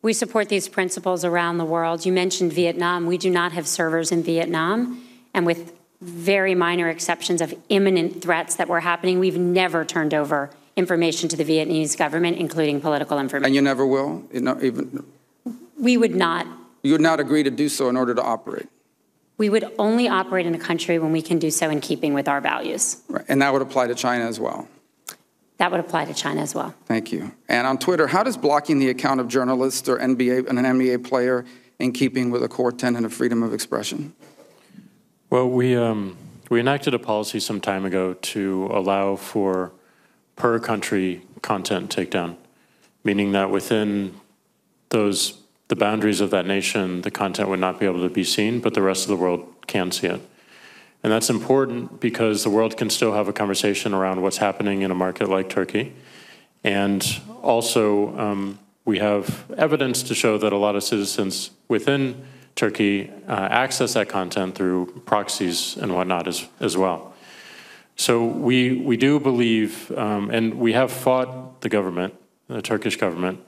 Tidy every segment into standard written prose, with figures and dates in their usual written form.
We support these principles around the world. You mentioned Vietnam. We do not have servers in Vietnam, and with very minor exceptions of imminent threats that were happening, we've never turned over information to the Vietnamese government, including political information. And you never will? We would not. You would not agree to do so in order to operate? We would only operate in a country when we can do so in keeping with our values. Right. And that would apply to China as well? That would apply to China as well. Thank you. And on Twitter, how does blocking the account of journalists or an NBA player in keeping with a core tenet of freedom of expression? Well, we enacted a policy some time ago to allow for per country content takedown, meaning that within the boundaries of that nation, the content would not be able to be seen, but the rest of the world can see it. And that's important because the world can still have a conversation around what's happening in a market like Turkey. And also, we have evidence to show that a lot of citizens within Turkey access that content through proxies and whatnot as well. So we do believe, and we have fought the government, the Turkish government,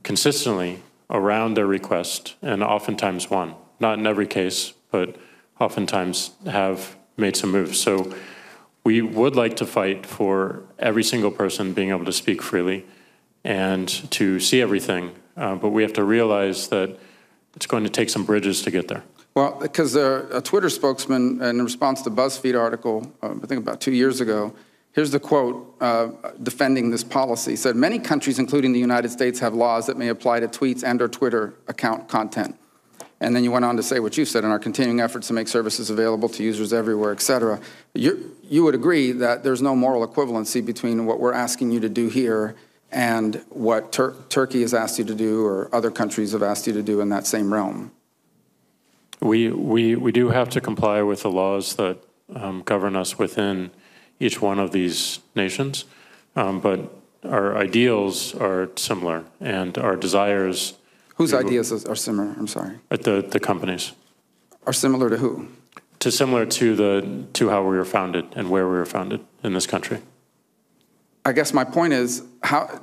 consistently around their request, and oftentimes won. Not in every case, but oftentimes have made some moves. So we would like to fight for every single person being able to speak freely and to see everything, but we have to realize that it's going to take some bridges to get there. Well, because a Twitter spokesman, in response to BuzzFeed article, I think about 2 years ago, here's the quote defending this policy. Said, many countries, including the United States, have laws that may apply to tweets and or Twitter account content. And then you went on to say what you said in our continuing efforts to make services available to users everywhere, et cetera. You would agree that there's no moral equivalency between what we're asking you to do here and what Turkey has asked you to do or other countries have asked you to do in that same realm. We do have to comply with the laws that govern us within each one of these nations, but our ideals are similar and our desires. Whose ideas are similar? I'm sorry. The companies. Are similar to who? Similar to how we were founded and where we were founded in this country. I guess my point is,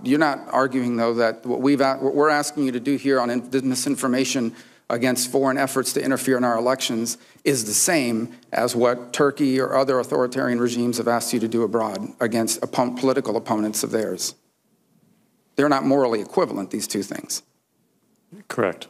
you're not arguing, though, that what we're asking you to do here on misinformation against foreign efforts to interfere in our elections is the same as what Turkey or other authoritarian regimes have asked you to do abroad against political opponents of theirs. They're not morally equivalent, these two things. Correct.